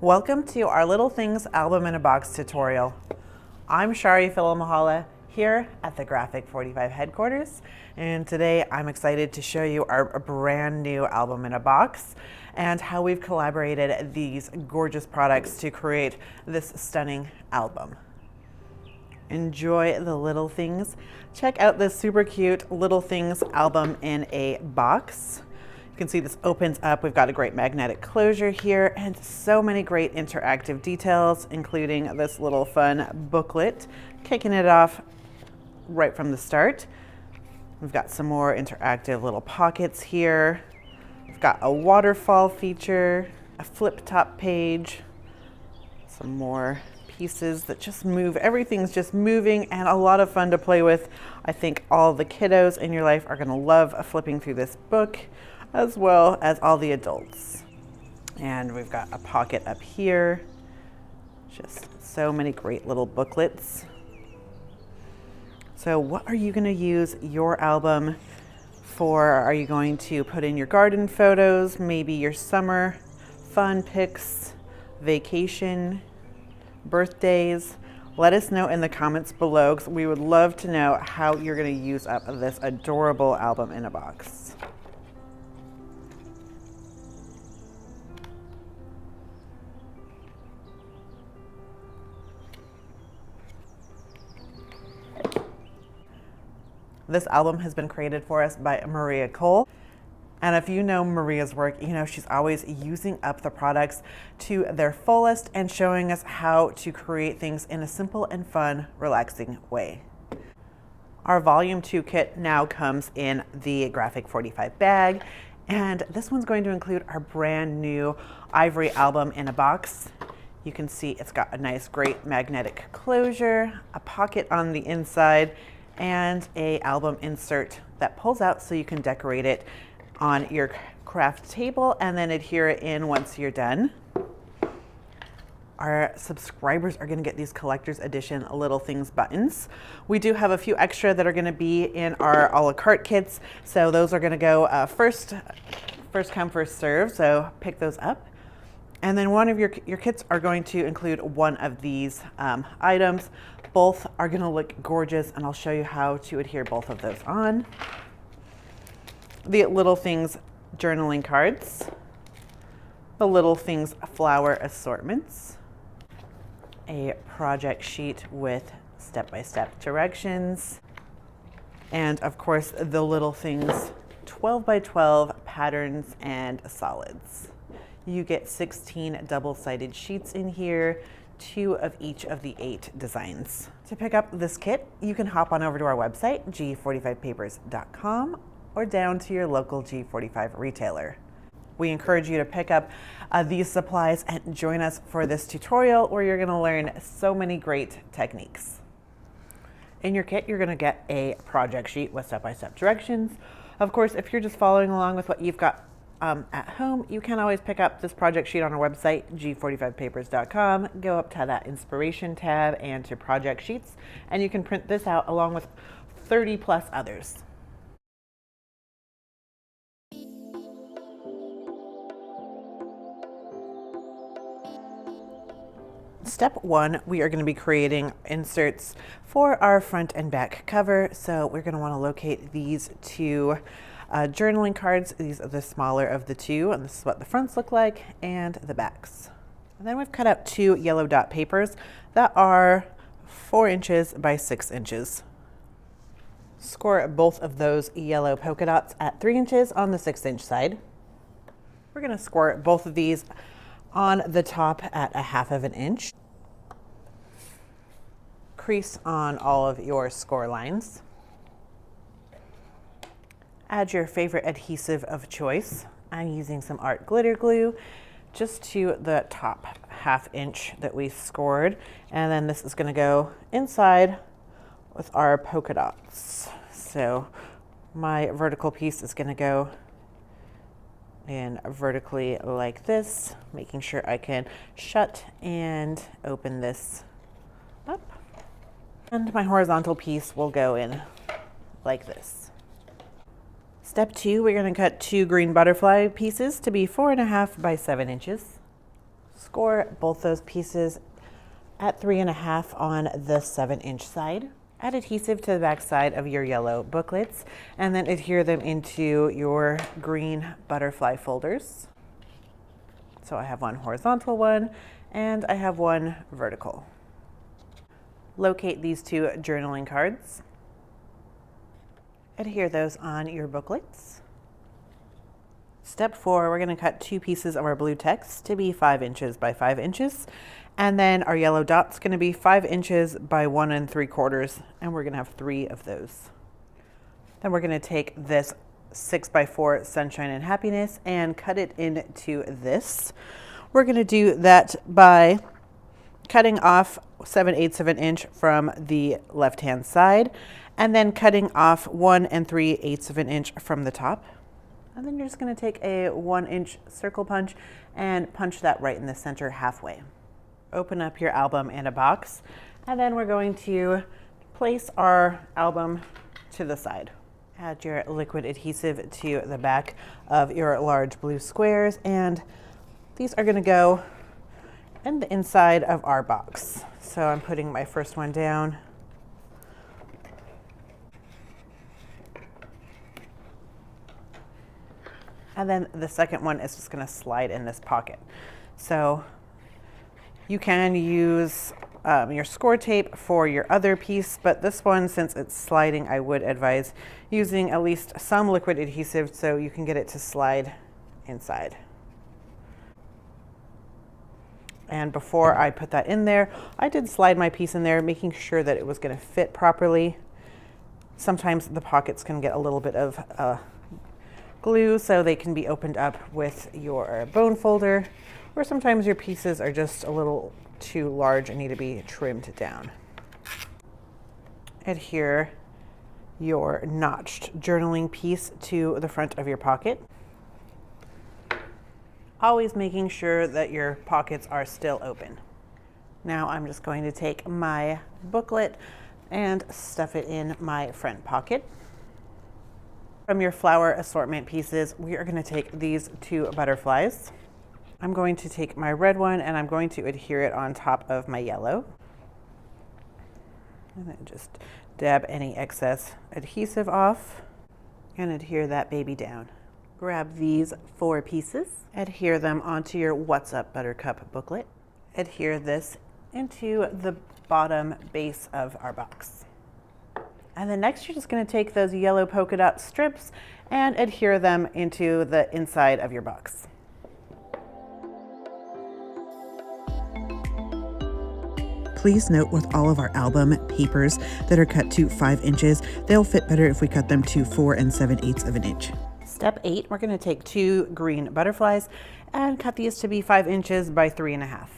Welcome to our Little Things Album in a Box tutorial. I'm Shari Philamahala here at the Graphic 45 headquarters, and today I'm excited to show you our brand new album in a box and how we've collaborated these gorgeous products to create this stunning album. Enjoy the little things. Check out this super cute Little Things album in a box. You can see this opens up. We've got a great magnetic closure here and so many great interactive details, including this little fun booklet, kicking it off right from the start. We've got some more interactive little pockets here. We've got a waterfall feature, a flip top page, some more pieces that just move. Everything's just moving and a lot of fun to play with. I think all the kiddos in your life are going to love flipping through this book, as well as all the adults. And we've got a pocket up here. Just so many great little booklets. So what are you going to use your album for? Are you going to put in your garden photos, maybe your summer fun pics, vacation, birthdays? Let us know in the comments below, because we would love to know how you're going to use up this adorable album in a box. This album has been created for us by Maria Cole. And if you know Maria's work, you know she's always using up the products to their fullest and showing us how to create things in a simple and fun, relaxing way. Our Volume 2 kit now comes in the Graphic 45 bag, and this one's going to include our brand new Ivory album in a box. You can see it's got a nice, great magnetic closure, a pocket on the inside, and a album insert that pulls out so you can decorate it on your craft table and then adhere it in once you're done. Our subscribers are gonna get these collector's edition Little Things buttons. We do have a few extra that are gonna be in our a la carte kits, so those are gonna go first come, first serve, so pick those up. And then one of your kits are going to include one of these items. Both are going to look gorgeous, and I'll show you how to adhere both of those on. The Little Things journaling cards, the Little Things flower assortments, a project sheet with step-by-step directions, and of course the Little Things 12 by 12 patterns and solids. You get 16 double-sided sheets in here, 2 of each of the 8 designs. To pick up this kit, you can hop on over to our website, g45papers.com, or down to your local G45 retailer. We encourage you to pick up these supplies and join us for this tutorial where you're going to learn so many great techniques. In your kit, you're going to get a project sheet with step-by-step directions. Of course, if you're just following along with what you've got at home, you can always pick up this project sheet on our website, g45papers.com. Go up to that inspiration tab and to project sheets, and you can print this out along with 30 plus others. Step 1, we are going to be creating inserts for our front and back cover. So we're going to want to locate these 2 journaling cards. These are the smaller of the 2, and this is what the fronts look like and the backs. And then we've cut out 2 yellow dot papers that are 4 inches by 6 inches. Score both of those yellow polka dots at 3 inches on the 6-inch side. We're going to score both of these on the top at a 1/2 inch. Crease on all of your score lines. Add your favorite adhesive of choice. I'm using some art glitter glue just to the top 1/2 inch that we scored. And then this is going to go inside with our polka dots. So my vertical piece is going to go in vertically like this, making sure I can shut and open this up. And my horizontal piece will go in like this. Step 2, we're going to cut 2 green butterfly pieces to be 4.5 by 7 inches. score both those pieces at 3.5 on the 7-inch side. Add adhesive to the back side of your yellow booklets and then adhere them into your green butterfly folders. So I have one horizontal one and I have one vertical. Locate these two journaling cards. Adhere those on your booklets. Step 4, we're going to cut 2 pieces of our blue text to be 5 inches by 5 inches. And then our yellow dot's going to be 5 inches by 1 3/4, and we're going to have 3 of those. Then we're going to take this 6x4 Sunshine and Happiness and cut it into this. We're going to do that by cutting off 7/8 of an inch from the left-hand side, and then cutting off 1 3/8 of an inch from the top. And then you're just going to take a 1-inch circle punch and punch that right in the center halfway. Open up your album in a box, and then we're going to place our album to the side. Add your liquid adhesive to the back of your large blue squares, and these are going to go in the inside of our box. So I'm putting my first one down. And then the second one is just going to slide in this pocket. So you can use your score tape for your other piece, but this one, since it's sliding, I would advise using at least some liquid adhesive so you can get it to slide inside. And before I put that in there, I did slide my piece in there, making sure that it was going to fit properly. Sometimes the pockets can get a little bit of glue, so they can be opened up with your bone folder, or sometimes your pieces are just a little too large and need to be trimmed down. Adhere your notched journaling piece to the front of your pocket, always making sure that your pockets are still open. Now I'm just going to take my booklet and stuff it in my front pocket. From your flower assortment pieces, we are going to take these 2 butterflies. I'm going to take my red one and I'm going to adhere it on top of my yellow. And then just dab any excess adhesive off and adhere that baby down. Grab these 4 pieces, adhere them onto your What's Up Buttercup booklet. Adhere this into the bottom base of our box. And then next you're just going to take those yellow polka dot strips and adhere them into the inside of your box. Please note, with all of our album papers that are cut to 5 inches, they'll fit better if we cut them to 4 7/8 of an inch. Step 8, we're going to take 2 green butterflies and cut these to be 5 inches by 3.5.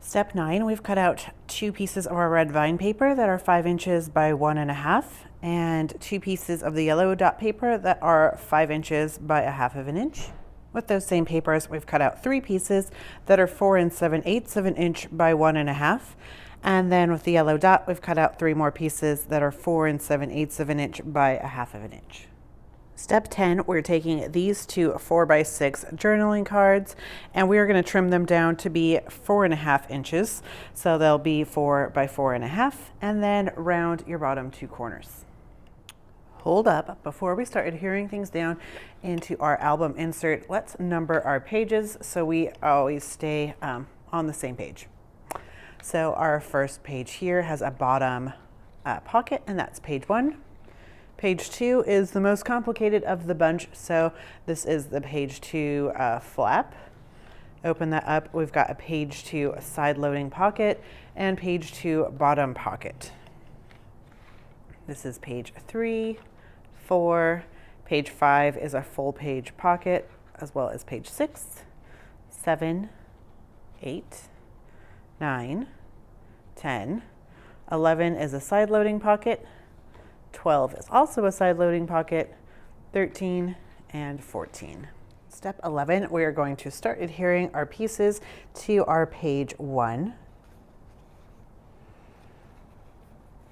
Step 9, we've cut out 2 pieces of our red vine paper that are 5 inches by 1.5, and 2 pieces of the yellow dot paper that are 5 inches by 1/2 of an inch. With those same papers, we've cut out 3 pieces that are 4 7/8 of an inch by 1.5. And then with the yellow dot, we've cut out 3 more pieces that are 4 7/8 of an inch by 1/2 of an inch. Step 10, we're taking these 2 4x6 journaling cards and we are going to trim them down to be 4.5 inches. So they'll be 4 by 4.5, and then round your bottom 2 corners. Hold up, before we start adhering things down into our album insert, let's number our pages so we always stay on the same page. So our first page here has a bottom pocket, and that's page 1. Page 2 is the most complicated of the bunch, so this is the page 2 flap. Open that up, we've got a page 2 side loading pocket and page 2 bottom pocket. This is page 3, 4, page 5 is a full page pocket, as well as page 6, 7, 8, 9, 10, 11 is a side loading pocket, 12 is also a side loading pocket, 13 and 14. Step 11, we are going to start adhering our pieces to our page 1.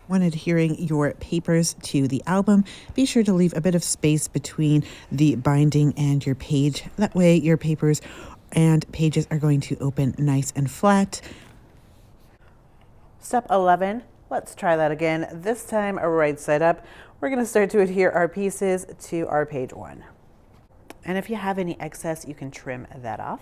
When adhering your papers to the album, be sure to leave a bit of space between the binding and your page. That way your papers And pages are going to open nice and flat. Step 11, let's try that again. This time right side up. We're going to start to adhere our pieces to our page 1. And if you have any excess, you can trim that off.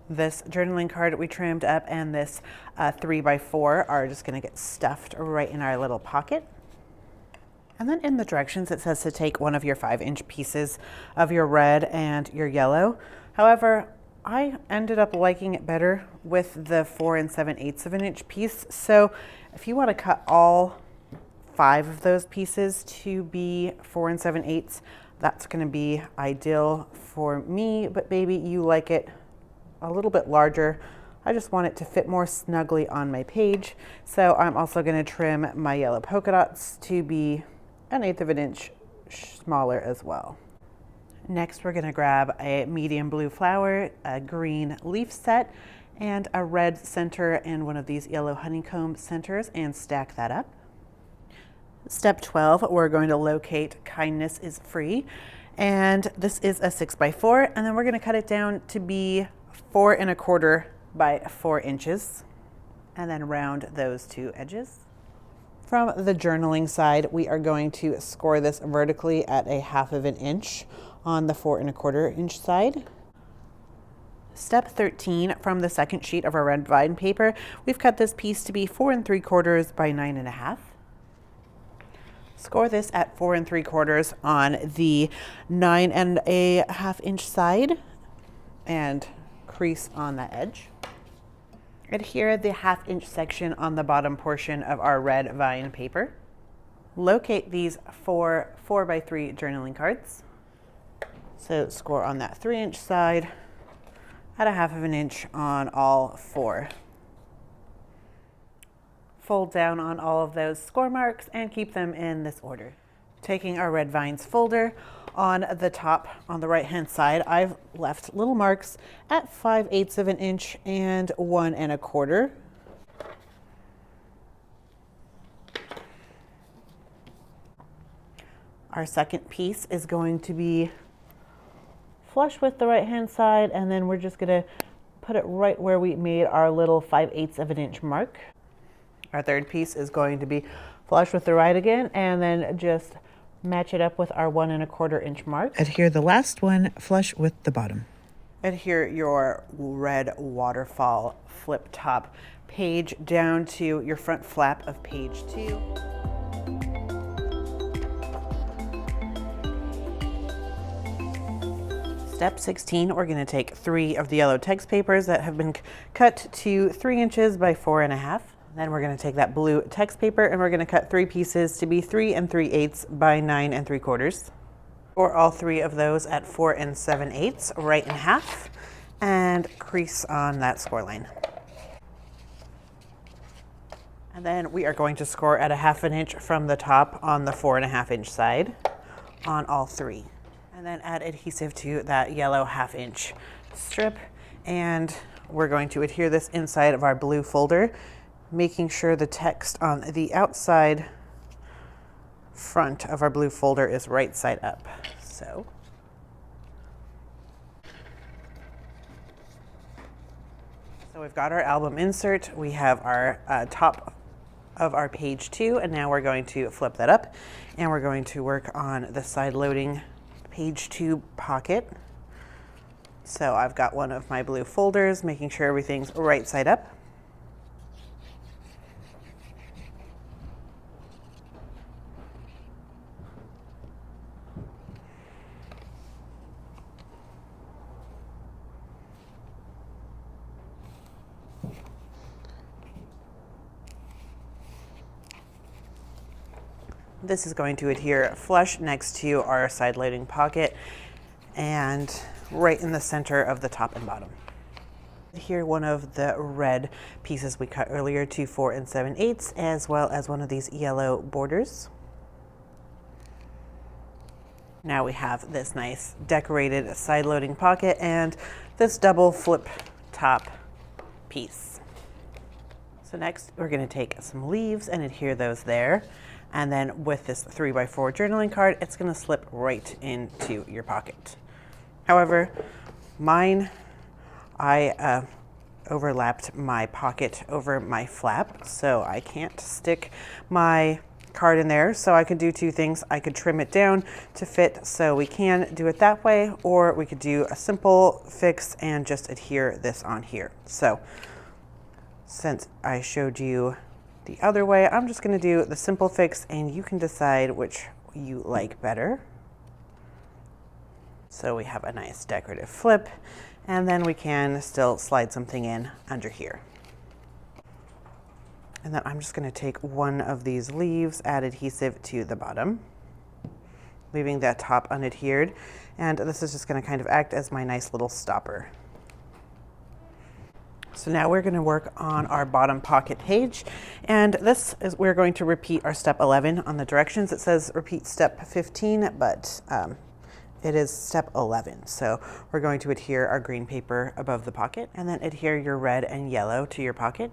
This journaling card we trimmed up and this 3x4 are just going to get stuffed right in our little pocket. And then in the directions it says to take one of your 5-inch pieces of your red and your yellow. However, I ended up liking it better with the 4 7/8 of an inch piece. So if you want to cut all 5 of those pieces to be 4 7/8, that's going to be ideal for me, but maybe you like it a little bit larger. I just want it to fit more snugly on my page. So I'm also going to trim my yellow polka dots to be 1/8 of an inch smaller as well. Next, we're going to grab a medium blue flower, a green leaf set, and a red center and one of these yellow honeycomb centers and stack that up. Step 12, we're going to locate Kindness is Free. And this is a 6x4, and then we're going to cut it down to be 4 1/4 by 4 inches, and then round those 2 edges. From the journaling side, we are going to score this vertically at a 1/2 of an inch on the 4 1/4 inch side. Step 13, from the second sheet of our red vine paper, we've cut this piece to be 4 3/4 by 9 1/2. Score this at 4 3/4 on the 9 1/2 inch side and crease on the edge. Adhere the 1/2 inch section on the bottom portion of our red vine paper. Locate these 4 4x3 journaling cards. So score on that 3-inch side at a 1/2 of an inch on all 4. Fold down on all of those score marks and keep them in this order. Taking our red vines folder, on the top on the right hand side, I've left little marks at 5/8 of an inch and 1 1/4. Our second piece is going to be flush with the right hand side, and then we're just going to put it right where we made our little 5/8 of an inch mark. Our third piece is going to be flush with the right again, and then just match it up with our 1 1/4 inch mark. Adhere the last one flush with the bottom. Adhere your red waterfall flip top page down to your front flap of page 2. Step 16, we're going to take 3 of the yellow text papers that have been cut to 3 inches by 4 1/2. Then we're going to take that blue text paper and we're going to cut 3 pieces to be 3 3/8 by 9 3/4. Or all 3 of those at 4 7/8, right in half, and crease on that score line. And then we are going to score at a 1/2 an inch from the top on the 4 1/2 inch side on all 3. And then add adhesive to that yellow 1/2 inch strip. And we're going to adhere this inside of our blue folder, making sure the text on the outside front of our blue folder is right side up. So we've got our album insert, we have our top of our page 2, and now we're going to flip that up and we're going to work on the side loading page 2 pocket. So I've got one of my blue folders, making sure everything's right side up. This is going to adhere flush next to our side loading pocket and right in the center of the top and bottom. Adhere one of the red pieces we cut earlier to 4 7/8, as well as one of these yellow borders. Now we have this nice decorated side loading pocket and this double flip top piece. So next we're going to take some leaves and adhere those there. And then with this 3x4 journaling card, it's going to slip right into your pocket. However, mine I overlapped my pocket over my flap, so I can't stick my card in there. So I could do two things. I could trim it down to fit, so we can do it that way, or we could do a simple fix and just adhere this on here. So since I showed you the other way, I'm just going to do the simple fix, and you can decide which you like better. So we have a nice decorative flip, and then we can still slide something in under here. And then I'm just going to take one of these leaves, add adhesive to the bottom, leaving that top unadhered. And this is just going to kind of act as my nice little stopper. So now we're going to work on our bottom pocket page. And this is, we're going to repeat our step 11 on the directions. It says repeat step 15, but it is step 11. So we're going to adhere our green paper above the pocket, and then adhere your red and yellow to your pocket.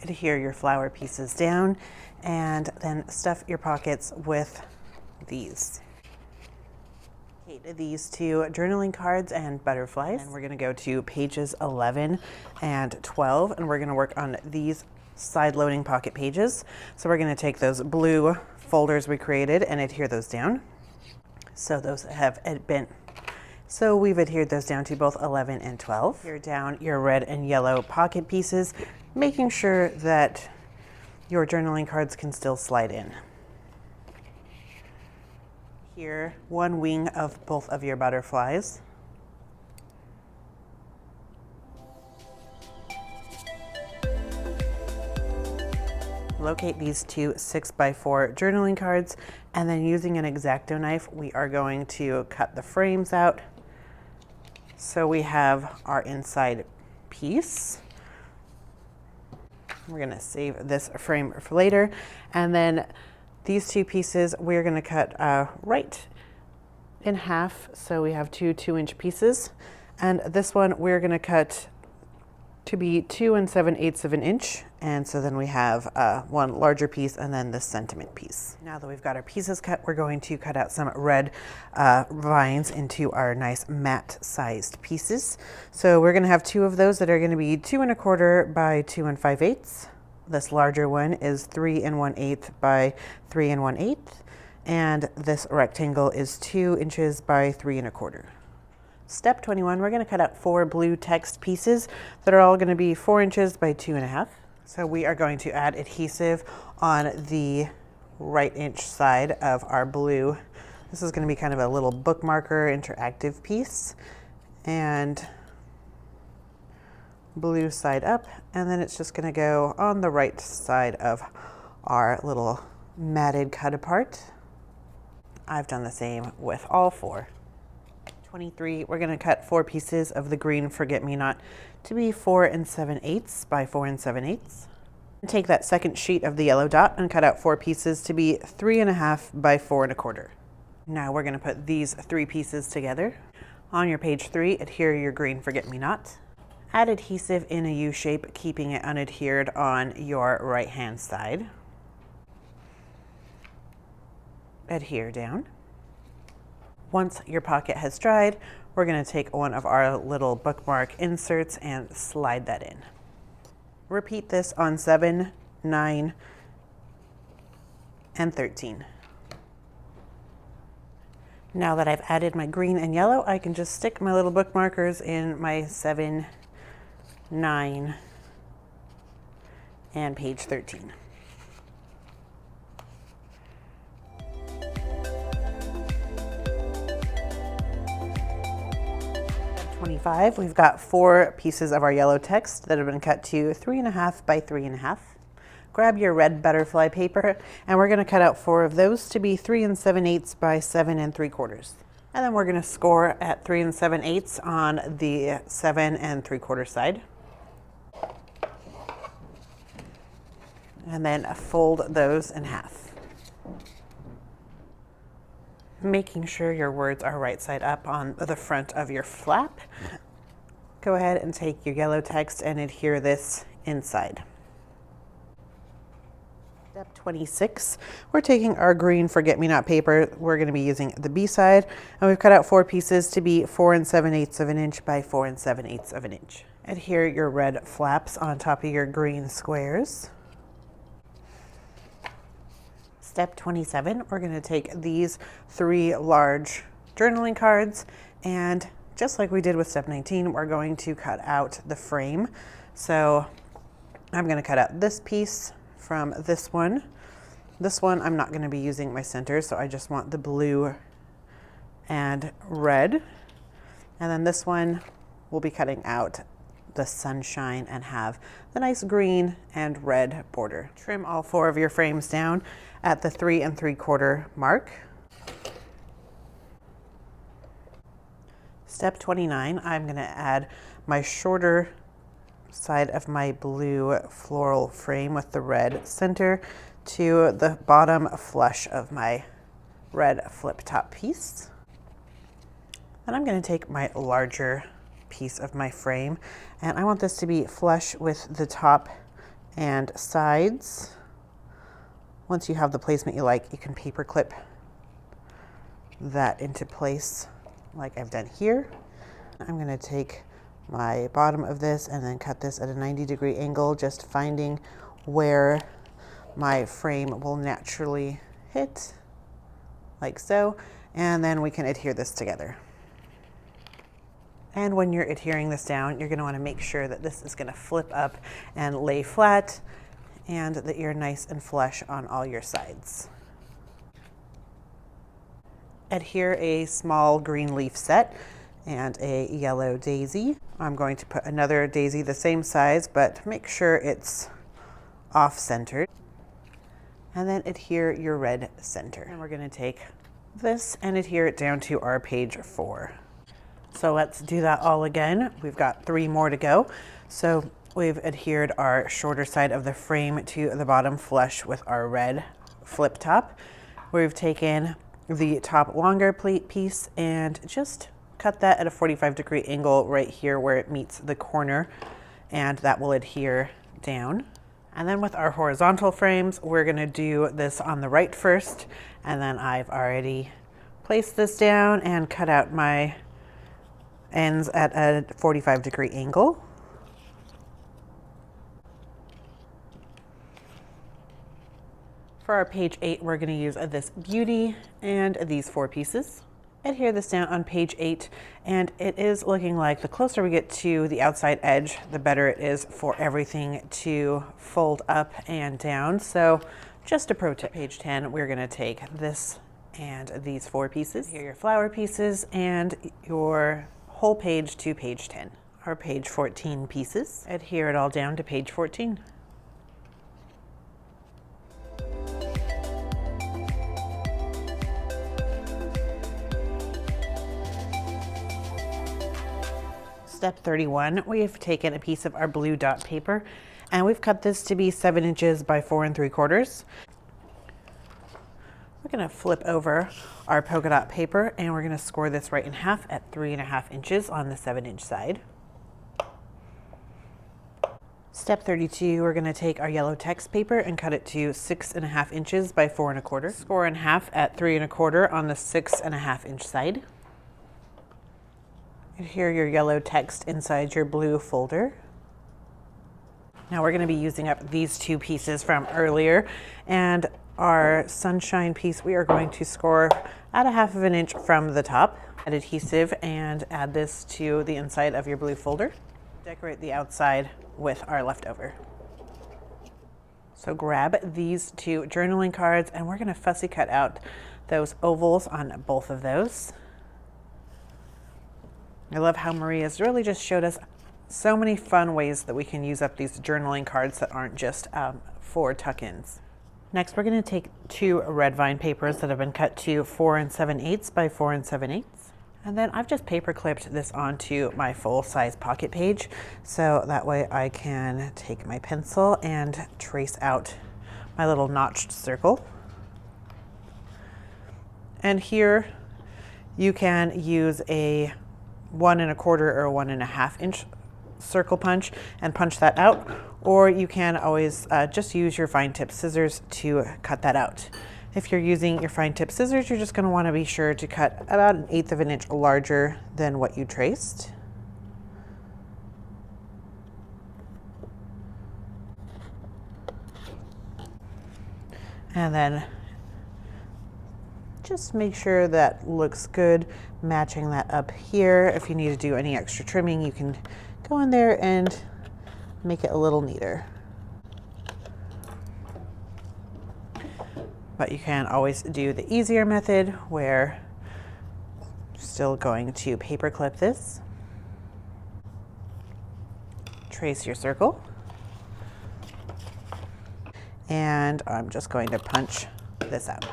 Adhere your flower pieces down, and then stuff your pockets with these. These two journaling cards and butterflies. And we're going to go to pages 11 and 12, and we're going to work on these side loading pocket pages. So we're going to take those blue folders we created and adhere those down. So those have been, so we've adhered those down to both 11 and 12. Adhere down your red and yellow pocket pieces, making sure that your journaling cards can still slide in. Here, one wing of both of your butterflies. Locate these two 6x4 journaling cards, and then using an X-Acto knife, we are going to cut the frames out. So we have our inside piece. We're going to save this frame for later. And then these two pieces, we're going to cut right in half. So we have two 2-inch pieces. And this one, we're going to cut to be 2 7/8 of an inch. And so then we have one larger piece and then the sentiment piece. Now that we've got our pieces cut, we're going to cut out some red vines into our nice matte sized pieces. So we're going to have two of those that are going to be 2 1/4 by 2 5/8. This larger one is 3 1/8 by 3 1/8. And this rectangle is 2 inches by 3 1/4. Step 21, we're going to cut out 4 blue text pieces that are all going to be 4 inches by 2 1/2. So we are going to add adhesive on the right inch side of our blue. This is going to be kind of a little bookmarker interactive piece, and blue side up, and then it's just going to go on the right side of our little matted cut apart. I've done the same with all 4. 23, we're going to cut 4 pieces of the green forget-me-not to be 4 7/8 by 4 7/8. Take that second sheet of the yellow dot and cut out 4 pieces to be 3 1/2 by 4 1/4. Now we're going to put these 3 pieces together. On your page 3, adhere your green forget-me-not. Add adhesive in a U shape, keeping it unadhered on your right-hand side. Adhere down. Once your pocket has dried, we're going to take one of our little bookmark inserts and slide that in. Repeat this on 7, 9, and 13. Now that I've added my green and yellow, I can just stick my little bookmarkers in my 7, 9, and page 13. 25, we've got 4 pieces of our yellow text that have been cut to 3 1/2 by 3 1/2. Grab your red butterfly paper, and we're going to cut out 4 of those to be 3 7/8 by 7 3/4. And then we're going to score at 3 7/8 on the 7 3/4 side. And then fold those in half. Making sure your words are right side up on the front of your flap. Go ahead and take your yellow text and adhere this inside. Step 26, we're taking our green forget-me-not paper. We're going to be using the B side, and we've cut out 4 pieces to be 4 7/8 of an inch by 4 7/8 of an inch. Adhere your red flaps on top of your green squares. Step 27, we're going to take these 3 large journaling cards, and just like we did with step 19, we're going to cut out the frame. So I'm going to cut out this piece from this one. This one I'm not going to be using my center, so I just want the blue and red. And then this one we'll be cutting out the sunshine and have the nice green and red border. Trim all 4 of your frames down at the 3 3/4 mark. Step 29, I'm going to add my shorter side of my blue floral frame with the red center to the bottom flush of my red flip top piece. Then I'm going to take my larger piece of my frame, and I want this to be flush with the top and sides. Once you have the placement you like, you can paper clip that into place like I've done here. I'm going to take my bottom of this and then cut this at a 90-degree angle, just finding where my frame will naturally hit, like so, and then we can adhere this together. And when you're adhering this down, you're going to want to make sure that this is going to flip up and lay flat, and that you're nice and flush on all your sides. Adhere a small green leaf set and a yellow daisy. I'm going to put another daisy the same size, but make sure it's off-centered. And then adhere your red center. And we're going to take this and adhere it down to our page 4. So let's do that all again. We've got 3 more to go. So we've adhered our shorter side of the frame to the bottom flush with our red flip top. We've taken the top longer plate piece and just cut that at a 45-degree angle right here where it meets the corner, and that will adhere down. And then with our horizontal frames, we're going to do this on the right first, and then I've already placed this down and cut out my ends at a 45-degree angle. For our page 8, we're going to use this beauty and these 4 pieces. Adhere this down on page 8, and it is looking like the closer we get to the outside edge, the better it is for everything to fold up and down. So just a pro tip, page 10, we're going to take this and these 4 pieces. Here are your flower pieces and your whole page to page 10. Our page 14 pieces. Adhere it all down to page 14. Step 31, we've taken a piece of our blue dot paper and we've cut this to be 7 inches by 4 3/4. We're going to flip over our polka dot paper and we're going to score this right in half at 3.5 inches on the 7-inch side. Step 32, we're going to take our yellow text paper and cut it to 6.5 inches by 4 1/4. Score in half at 3 1/4 on the 6.5 inch side. Adhere your yellow text inside your blue folder. Now we're going to be using up these 2 pieces from earlier, and our sunshine piece we are going to score at a 1/2 inch from the top. Add adhesive and add this to the inside of your blue folder. Decorate the outside with our leftover. So grab these 2 journaling cards and we're going to fussy cut out those ovals on both of those. I love how Maria's really just showed us so many fun ways that we can use up these journaling cards that aren't just for tuck-ins. Next, we're going to take 2 red vine papers that have been cut to 4 7/8 by 4 7/8. And then I've just paper clipped this onto my full-size pocket page, so that way I can take my pencil and trace out my little notched circle. And here you can use a 1 1/4 or 1.5 inch circle punch and punch that out, or you can always just use your fine tip scissors to cut that out. If you're using your fine tip scissors, you're just going to want to be sure to cut about 1/8 of an inch larger than what you traced. And then just make sure that looks good, matching that up here. If you need to do any extra trimming, you can go in there and make it a little neater. But you can always do the easier method where you're still going to paper clip this, trace your circle, and I'm just going to punch this out.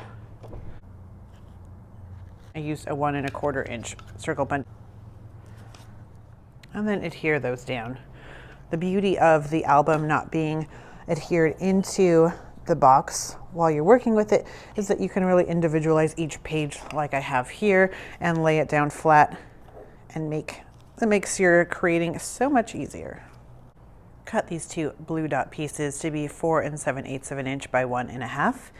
I used a 1 1/4 inch circle punch, and then adhere those down. The beauty of the album not being adhered into the box while you're working with it is that you can really individualize each page like I have here and lay it down flat, and that makes your creating so much easier. Cut these 2 blue dot pieces to be 4 7/8 of an inch by 1 1/2,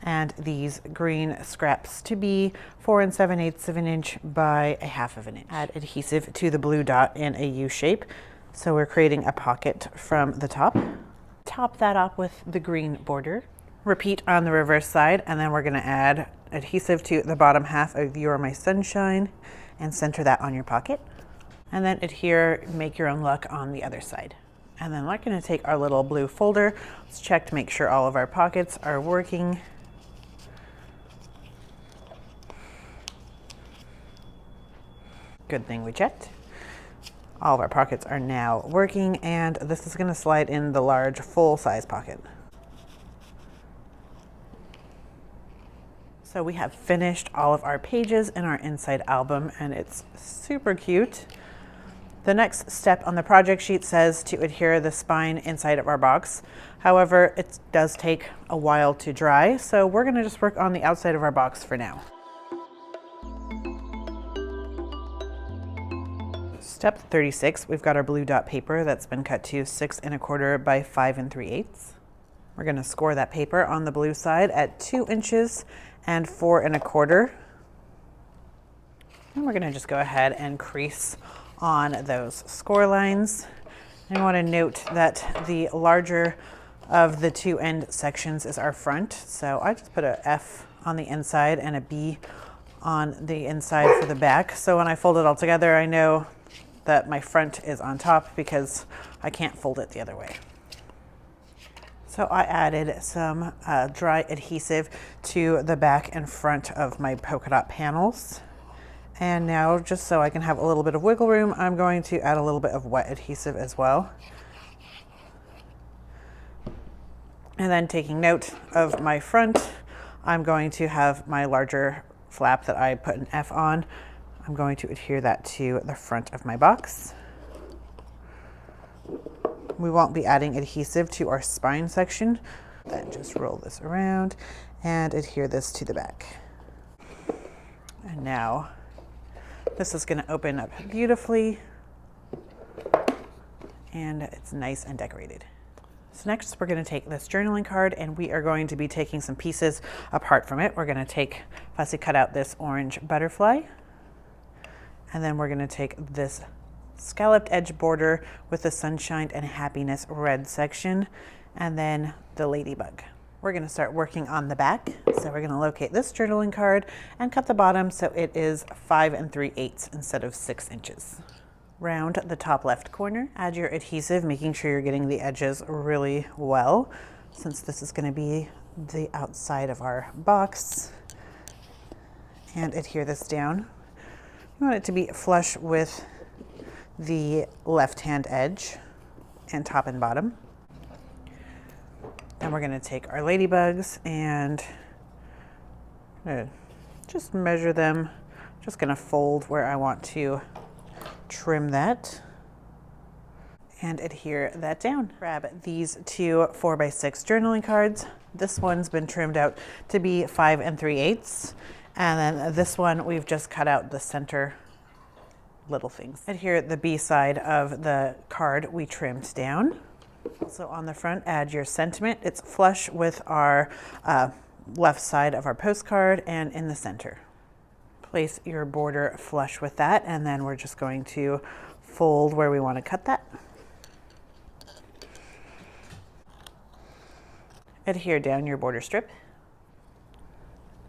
and these green scraps to be 4 7/8 of an inch by 1/2 of an inch. Add adhesive to the blue dot in a U shape, so we're creating a pocket from the top. Top that up with the green border. Repeat on the reverse side, and then we're going to add adhesive to the bottom half of You're My Sunshine and center that on your pocket. And then adhere, make your own luck on the other side. And then we're going to take our little blue folder. Let's check to make sure all of our pockets are working. Good thing we checked. All of our pockets are now working, and this is going to slide in the large full-size pocket. So we have finished all of our pages in our inside album, and it's super cute. The next step on the project sheet says to adhere the spine inside of our box. However, it does take a while to dry, so we're going to just work on the outside of our box for now. Step 36, we've got our blue dot paper that's been cut to 6 1/4 by 5 3/8. We're going to score that paper on the blue side at 2 inches and 4 1/4. And we're going to just go ahead and crease on those score lines. And I want to note that the larger of the 2 end sections is our front. So I just put a F on the inside and a B on the inside for the back. So when I fold it all together, I know that my front is on top because I can't fold it the other way. So I added some dry adhesive to the back and front of my polka dot panels. And now, just so I can have a little bit of wiggle room, I'm going to add a little bit of wet adhesive as well. And then taking note of my front, I'm going to have my larger flap that I put an F on. I'm going to adhere that to the front of my box. We won't be adding adhesive to our spine section. Then just roll this around and adhere this to the back. And now this is going to open up beautifully, and it's nice and decorated. So next we're going to take this journaling card, and we are going to be taking some pieces apart from it. We're going to fussy cut out this orange butterfly. And then we're going to take this scalloped edge border with the sunshine and happiness red section, and then the ladybug. We're going to start working on the back. So we're going to locate this journaling card and cut the bottom so it is 5 3/8 instead of 6 inches. Round the top left corner, add your adhesive, making sure you're getting the edges really well, since this is going to be the outside of our box, and adhere this down. You want it to be flush with the left-hand edge and top and bottom. Then we're going to take our ladybugs and just measure them. Just going to fold where I want to trim that and adhere that down. Grab these 2 4x6 journaling cards. This one's been trimmed out to be 5 3/8. And then this one, we've just cut out the center little things. And here the B side of the card we trimmed down. So on the front, add your sentiment. It's flush with our left side of our postcard and in the center. Place your border flush with that, and then we're just going to fold where we want to cut that. Adhere down your border strip.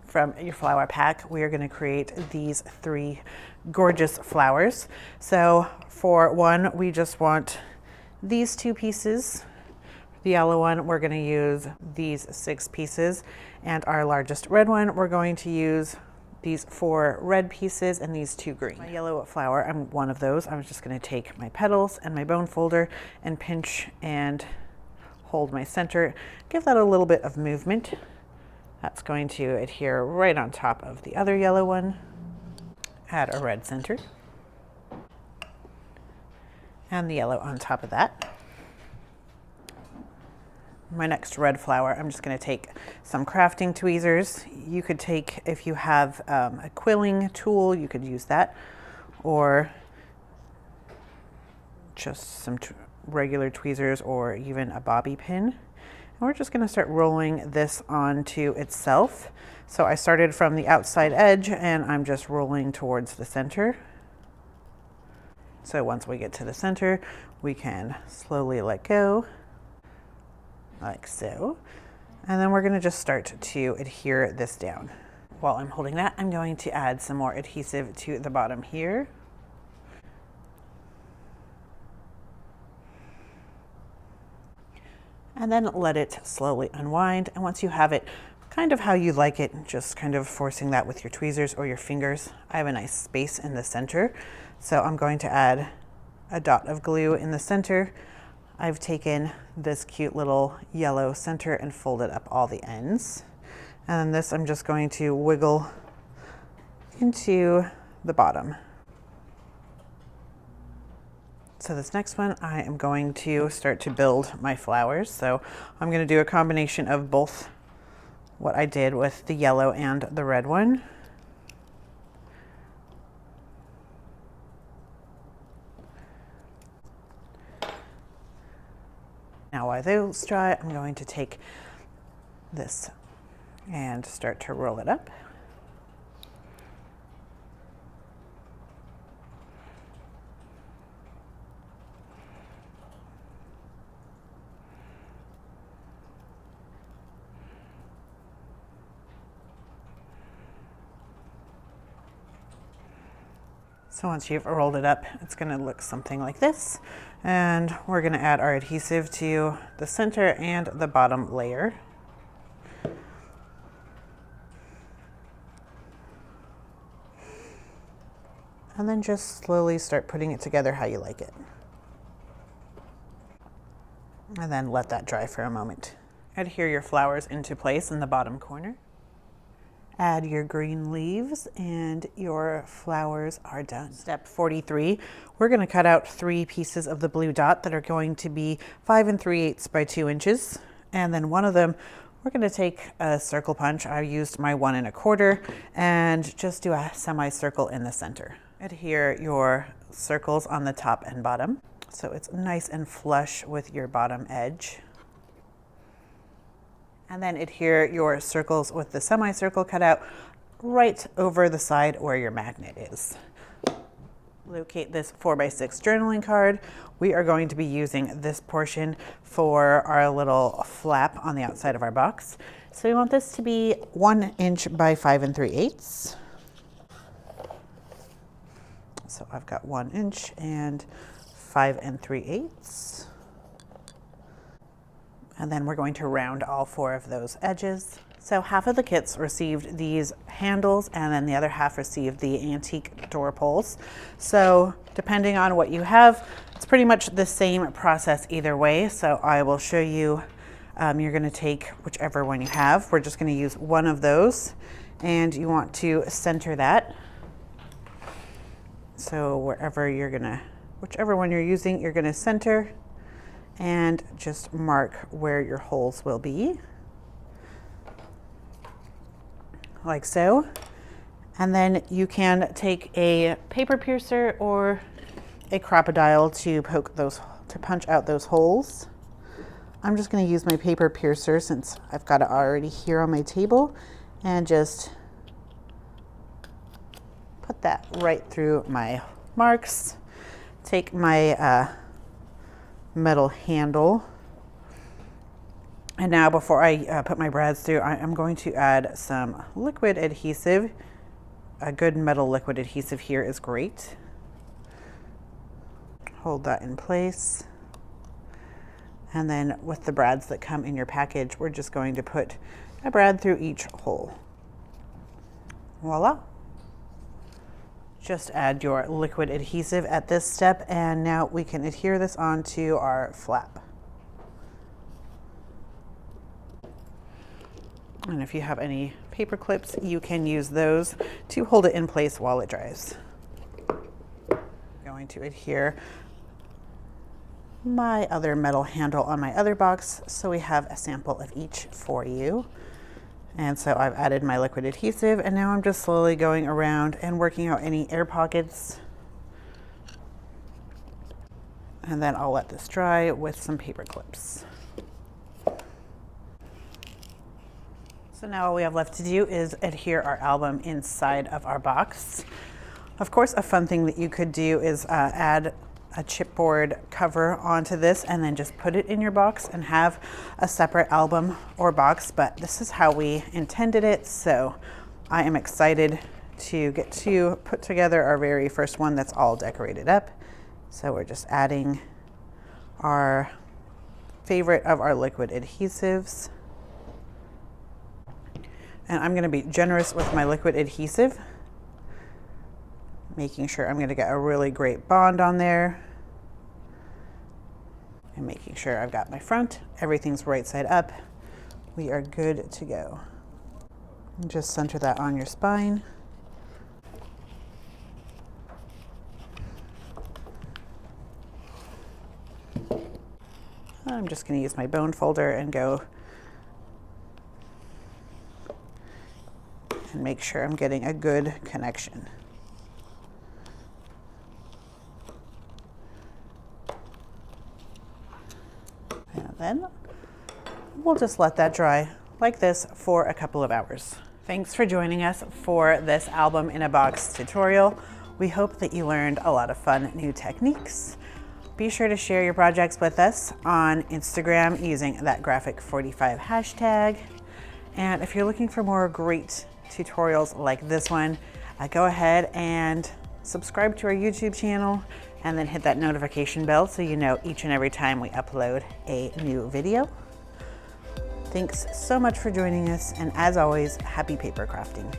From your flower pack, we are going to create these 3 gorgeous flowers. So for one, we just want these 2 pieces. The yellow one, we're going to use these 6 pieces, and our largest red one, we're going to use these 4 red pieces and these 2 green. My yellow flower, I'm one of those. I'm just going to take my petals and my bone folder and pinch and hold my center. Give that a little bit of movement. That's going to adhere right on top of the other yellow one. Add a red center. And the yellow on top of that. My next red flower, I'm just going to take some crafting tweezers. You could take, if you have a quilling tool, you could use that, or just some regular tweezers, or even a bobby pin. And we're just going to start rolling this onto itself. So I started from the outside edge and I'm just rolling towards the center. So once we get to the center, we can slowly let go, like so. And then we're going to just start to adhere this down. While I'm holding that, I'm going to add some more adhesive to the bottom here. And then let it slowly unwind. And once you have it kind of how you like it, just kind of forcing that with your tweezers or your fingers. I have a nice space in the center, so I'm going to add a dot of glue in the center. I've taken this cute little yellow center and folded up all the ends. And this I'm just going to wiggle into the bottom. So this next one, I am going to start to build my flowers. So I'm going to do a combination of both what I did with the yellow and the red one. Now while those dry, I'm going to take this and start to roll it up. So once you've rolled it up, it's going to look something like this. And we're going to add our adhesive to the center and the bottom layer. And then just slowly start putting it together how you like it. And then let that dry for a moment. Adhere your flowers into place in the bottom corner. Add your green leaves and your flowers are done. Step 43, we're going to cut out 3 pieces of the blue dot that are going to be 5 3/8 by 2 inches. And then one of them, we're going to take a circle punch. I used my 1 1/4 and just do a semicircle in the center. Adhere your circles on the top and bottom so it's nice and flush with your bottom edge. And then adhere your circles with the semicircle cut out right over the side where your magnet is. Locate this 4x6 journaling card. We are going to be using this portion for our little flap on the outside of our box. So we want this to be 1 inch by 5 3/8. So I've got 1 inch and 5 3/8. And then we're going to round all 4 of those edges. So half of the kits received these handles and then the other half received the antique door pulls. So depending on what you have, it's pretty much the same process either way. So I will show you, you're going to take whichever one you have. We're just going to use one of those and you want to center that. So whichever one you're using, you're going to center and just mark where your holes will be, like so. And then you can take a paper piercer or a crocodile to punch out those holes. I'm just going to use my paper piercer since I've got it already here on my table and just put that right through my marks. Take my metal handle. And now before I put my brads through, I'm going to add some liquid adhesive. A good metal liquid adhesive here is great. Hold that in place. And then with the brads that come in your package, we're just going to put a brad through each hole. Voila. Just add your liquid adhesive at this step, and now we can adhere this onto our flap. And if you have any paper clips, you can use those to hold it in place while it dries. I'm going to adhere my other metal handle on my other box, so we have a sample of each for you. And so I've added my liquid adhesive, and now I'm just slowly going around and working out any air pockets. And then I'll let this dry with some paper clips. So now all we have left to do is adhere our album inside of our box. Of course, a fun thing that you could do is add a chipboard cover onto this and then just put it in your box and have a separate album or box, but this is how we intended it, so I am excited to get to put together our very first one that's all decorated up. So we're just adding our favorite of our liquid adhesives, and I'm going to be generous with my liquid adhesive, making sure I'm going to get a really great bond on there, and making sure I've got my front, everything's right side up. We are good to go. And just center that on your spine. I'm just going to use my bone folder and go and make sure I'm getting a good connection. And then we'll just let that dry like this for a couple of hours. Thanks for joining us for this album in a box tutorial. We hope that you learned a lot of fun new techniques. Be sure to share your projects with us on Instagram using that graphic45 hashtag. And if you're looking for more great tutorials like this one, go ahead and subscribe to our YouTube channel and then hit that notification bell so you know each and every time we upload a new video. Thanks so much for joining us, and as always, happy paper crafting.